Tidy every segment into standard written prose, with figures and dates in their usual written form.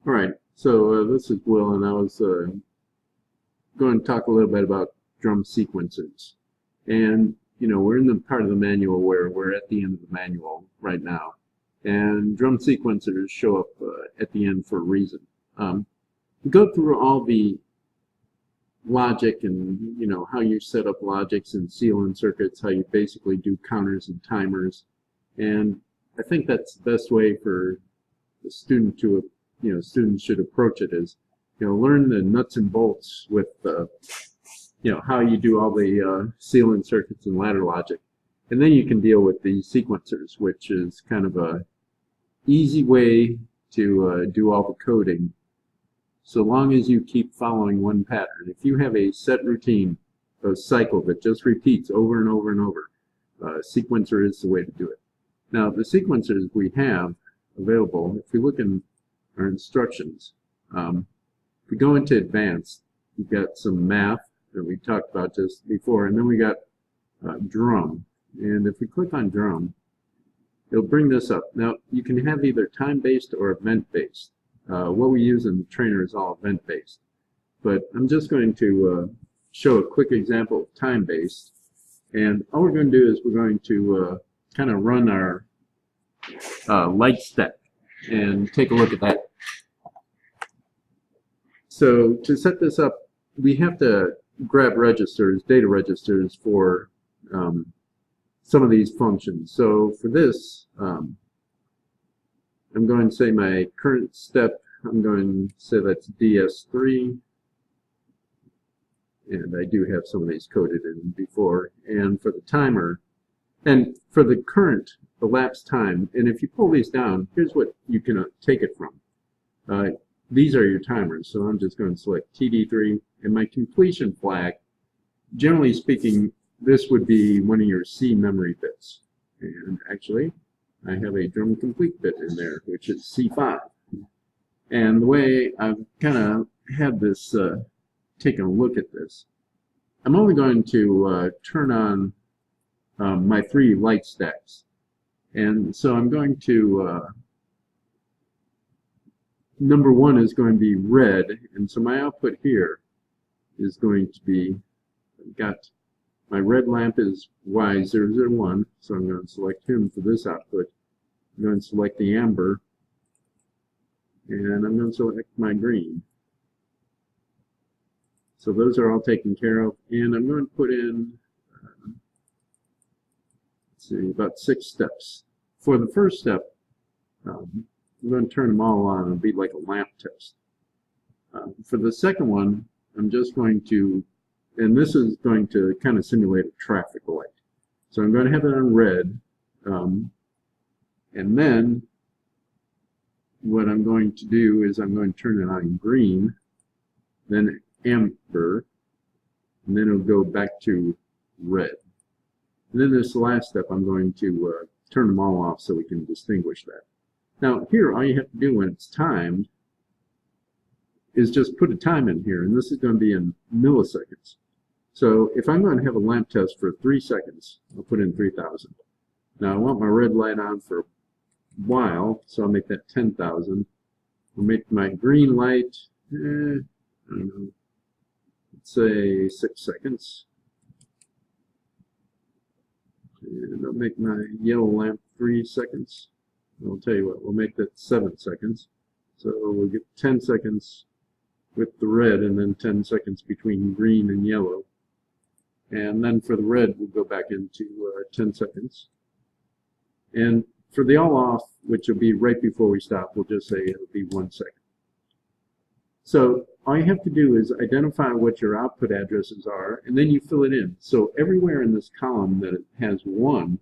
All right, so this is Will, and I was going to talk a little bit about drum sequencers. And, you know, we're in the part of the manual where we're at the end of the manual right now. And drum sequencers show up at the end for a reason. We go through all the logic and, you know, how you set up logics and seal-in circuits, how you basically do counters and timers. And I think that's the best way for the student to, you know, students should approach it is, you know, learn the nuts and bolts with, you know, how you do all the seal-in circuits and ladder logic. And then you can deal with the sequencers, which is kind of a easy way to do all the coding, so long as you keep following one pattern. If you have a set routine, a cycle that just repeats over and over and over, sequencer is the way to do it. Now, the sequencers we have available, if we look in our instructions, if we go into advanced, we've got some math that we talked about just before, and then we got drum. And if we click on drum, it'll bring this up. Now, you can have either time-based or event-based. What we use in the trainer is all event-based. But I'm just going to show a quick example of time-based. And all we're going to do is we're going to kind of run our light stack and take a look at that. So to set this up, we have to grab registers, data registers for some of these functions. So for this, I'm going to say my current step, I'm going to say that's DS3, and I do have some of these coded in before. And for the timer, and for the current elapsed time, and if you pull these down, here's what you can take it from. These are your timers, so I'm just going to select TD3, and my completion flag, generally speaking, this would be one of your C memory bits. And actually, I have a drum complete bit in there, which is C5. And the way I've kind of had this, taken a look at this, I'm only going to turn on my 3 light stacks. And so I'm going to, number 1 is going to be red, and so my output here is going to be, I've got my red lamp is Y001, so I'm going to select him for this output. I'm going to select the amber, and I'm going to select my green. So those are all taken care of, and I'm going to put in, let's see, about 6 steps. For the first step, I'm going to turn them all on. It'll be like a lamp test. For the second one, I'm just going to, and this is going to kind of simulate a traffic light. So I'm going to have it on red, and then what I'm going to do is I'm going to turn it on green, then amber, and then it'll go back to red. And then this last step, I'm going to turn them all off so we can distinguish that. Now here, all you have to do when it's timed is just put a time in here, and this is going to be in milliseconds. So if I'm going to have a lamp test for 3 seconds, I'll put in 3,000. Now I want my red light on for a while, so I'll make that 10,000. I'll make my green light, I don't know, let's say 6 seconds. And I'll make my yellow lamp 3 seconds. I'll tell you what, we'll make that 7 seconds. So we'll get 10 seconds with the red, and then 10 seconds between green and yellow. And then for the red, we'll go back into 10 seconds. And for the all off, which will be right before we stop, we'll just say it'll be 1 second. So all you have to do is identify what your output addresses are, and then you fill it in. So everywhere in this column that it has 1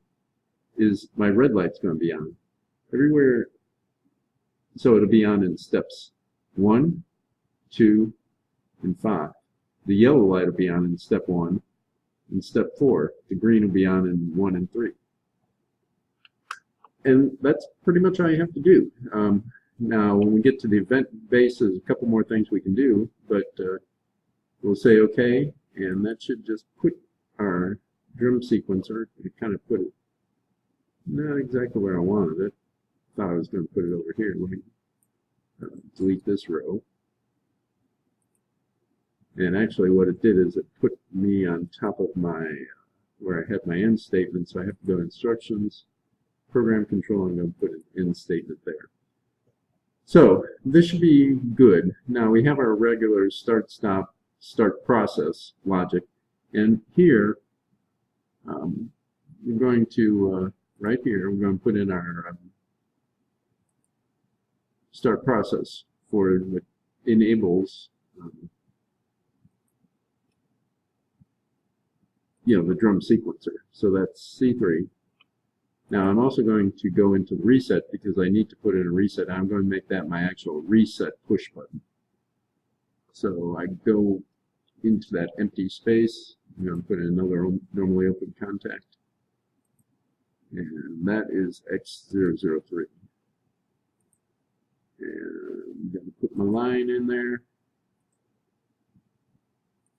is my red light's going to be on. Everywhere, so it'll be on in steps 1, 2, and 5. The yellow light will be on in step 1. In step 4, the green will be on in 1 and 3. And that's pretty much all you have to do. Now, when we get to the event base, there's a couple more things we can do, but we'll say OK, and that should just put our drum sequencer, and kind of put it not exactly where I wanted it. Thought I was going to put it over here. Let me delete this row. And actually what it did is it put me on top of my, where I have my end statement, so I have to go to instructions, program control, and I'm going to put an end statement there. So this should be good. Now we have our regular start, stop, start process logic. And here, we're going to, right here, we're going to put in our start process for what enables the drum sequencer. So that's C3. Now I'm also going to go into the reset because I need to put in a reset. I'm going to make that my actual reset push button. So I go into that empty space. I'm going to put in another normally open contact. And that is X003. And I'm going to put my line in there.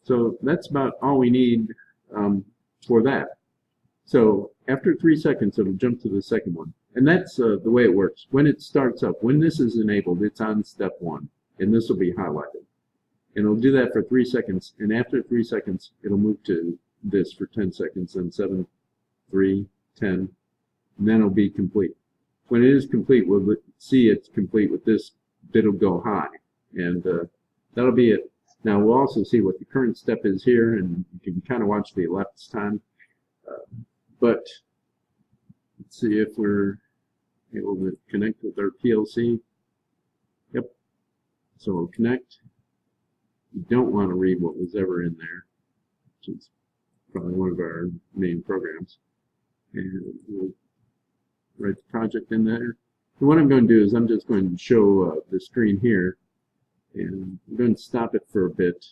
So that's about all we need for that. So after 3 seconds, it'll jump to the second one. And that's the way it works. When it starts up, when this is enabled, it's on step 1. And this will be highlighted. And it'll do that for 3 seconds. And after 3 seconds, it'll move to this for 10 seconds. And 7, 3, 10. And then it'll be complete. When it is complete, we'll see it's complete with this bit will go high. And that'll be it. Now we'll also see what the current step is here, and you can kind of watch the elapsed time. But let's see if we're able to connect with our PLC. Yep. So we'll connect. You don't want to read what was ever in there, which is probably one of our main programs. And we'll write the project in there. And what I'm going to do is I'm just going to show the screen here. And I'm going to stop it for a bit,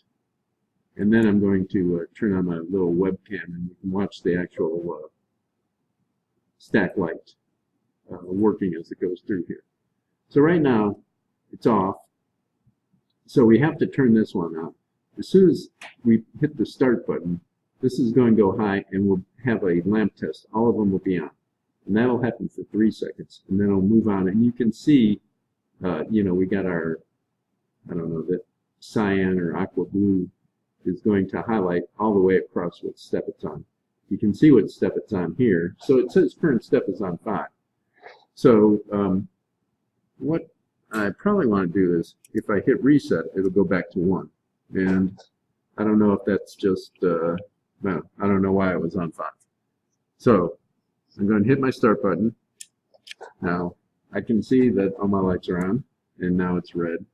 and then I'm going to turn on my little webcam, and you can watch the actual stack light working as it goes through here. So right now, it's off, so we have to turn this one on. As soon as we hit the start button, this is going to go high, and we'll have a lamp test. All of them will be on, and that'll happen for 3 seconds, and then it'll move on, and you can see, we got our I don't know, that cyan or aqua blue is going to highlight all the way across what step it's on. You can see what step it's on here. So it says current step is on 5. So what I probably want to do is, if I hit reset, it'll go back to 1. And I don't know if that's just, I don't know why it was on 5. So I'm going to hit my start button. Now I can see that all my lights are on, and now it's red.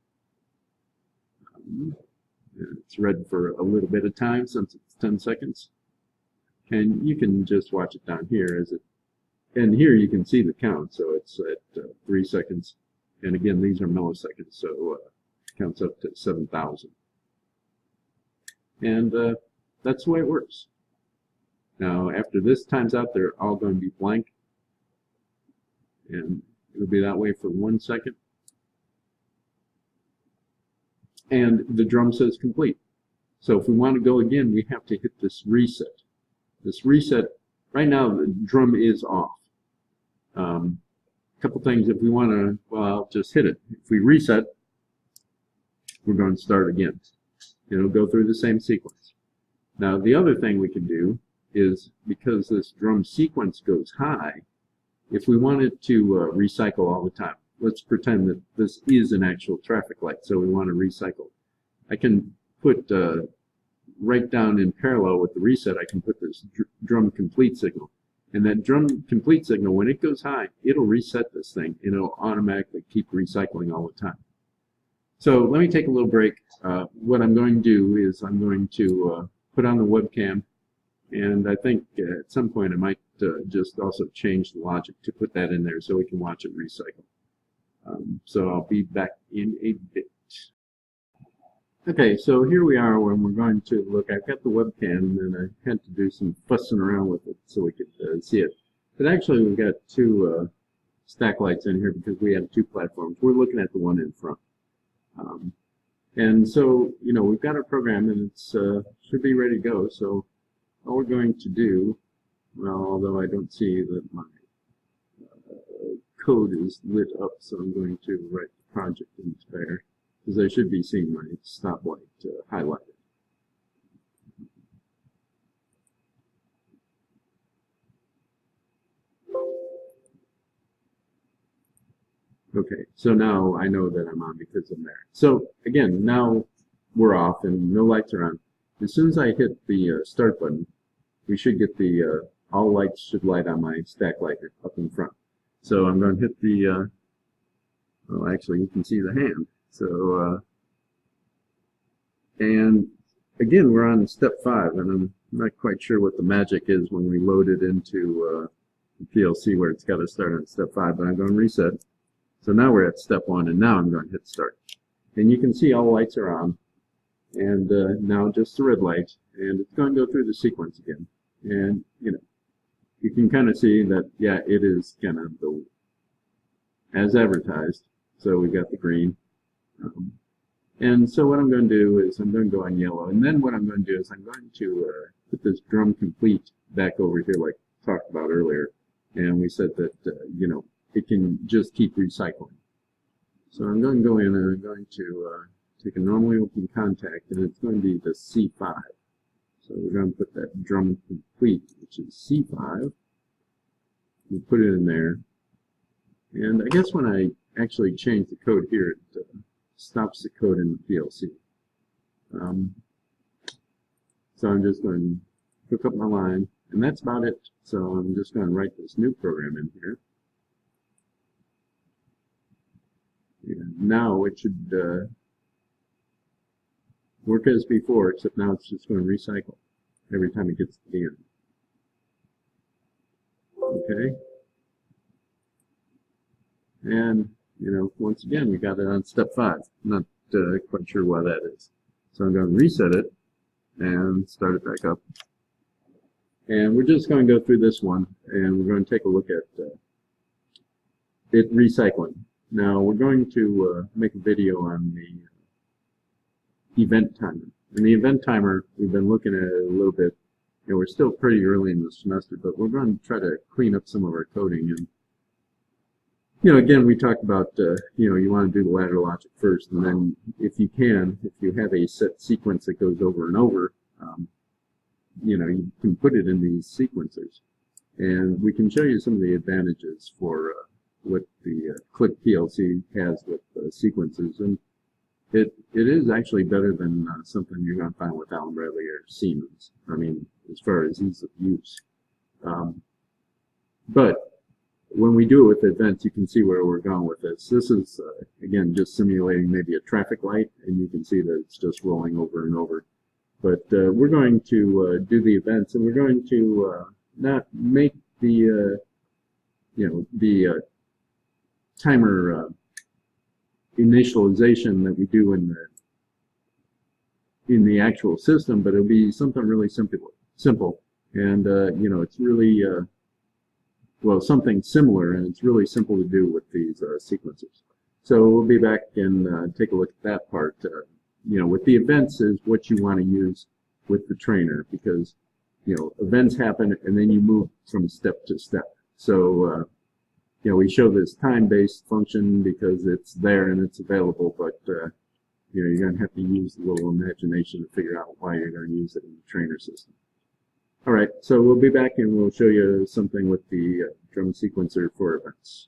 It's red for a little bit of time since it's 10 seconds. And you can just watch it down here as it, and here you can see the count, so it's at 3 seconds. And again, these are milliseconds, so it counts up to 7,000. And that's the way it works. Now, after this time's out, they're all going to be blank. And it'll be that way for 1 second. And the drum says complete. So if we want to go again, we have to hit this reset. This reset, right now the drum is off. A couple things, if we want to, well, I'll just hit it. If we reset, we're going to start again. It'll go through the same sequence. Now the other thing we can do is, because this drum sequence goes high, if we wanted to recycle all the time, let's pretend that this is an actual traffic light, so we want to recycle. I can put right down in parallel with the reset, I can put this drum complete signal. And that drum complete signal, when it goes high, it'll reset this thing, and it'll automatically keep recycling all the time. So let me take a little break. What I'm going to do is I'm going to put on the webcam, and I think at some point I might just also change the logic to put that in there so we can watch it recycle. So I'll be back in a bit. Okay, so here we are when we're going to look. I've got the webcam, and I had to do some fussing around with it so we could see it. But actually, we've got 2 stack lights in here because we have 2 platforms. We're looking at the one in front. And so, we've got our program, and it's should be ready to go. So all we're going to do, well, although I don't see that my code is lit up, so I'm going to write the project in there. because I should be seeing my stoplight highlighted. Okay, so now I know that I'm on because I'm there. So again, now we're off and no lights are on. As soon as I hit the start button, we should get the all lights should light on my stack light up in front. So I'm going to hit the, well actually you can see the hand. So, and again we're on step 5 and I'm not quite sure what the magic is when we load it into the PLC where it's got to start on step 5, but I'm going to reset. So now we're at step 1 and now I'm going to hit start. And you can see all lights are on and now just the red light and it's going to go through the sequence again. And you know, you can kind of see that, yeah, it is kind of the as advertised. So we got the green. And so what I'm going to do is I'm going to go on yellow. And then what I'm going to do is I'm going to put this drum complete back over here like I talked about earlier. And we said that, you know, it can just keep recycling. So I'm going to go in and I'm going to take a normally open contact and it's going to be the C5. So we're going to put that drum complete, which is C5. We put it in there. And I guess when I actually change the code here, it stops the code in the PLC. So I'm just going to hook up my line, and that's about it. So I'm just going to write this new program in here. And now it should work as before, except now it's just going to recycle every time it gets to the end. Okay. And, you know, once again, we got it on step 5. Not quite sure why that is. So I'm going to reset it and start it back up. And we're just going to go through this one, and we're going to take a look at it recycling. Now, we're going to make a video on the event timer. And the event timer, we've been looking at it a little bit. You know, we're still pretty early in the semester, but we're going to try to clean up some of our coding. And you know, again, we talked about, you know, you want to do the ladder logic first, and then if you can, if you have a set sequence that goes over and over, you know, you can put it in these sequencers. And we can show you some of the advantages for what the CLICK PLC has with sequences. And it is actually better than something you're going to find with Allen Bradley or Siemens. I mean, as far as ease of use. But when we do it with events, you can see where we're going with this. This is, again, just simulating maybe a traffic light, and you can see that it's just rolling over and over. But we're going to do the events, and we're going to not make the, you know, the timer initialization that we do in the actual system, but it'll be something really simple. And, you know, it's really well, something similar, and it's really simple to do with these sequencers. So we'll be back and take a look at that part. You know, with the events is what you want to use with the trainer, because, you know, events happen and then you move from step to step. So, you know, we show this time-based function because it's there and it's available, but, you know, you're going to have to use a little imagination to figure out why you're going to use it in the trainer system. All right, so we'll be back and we'll show you something with the drum sequencer for events.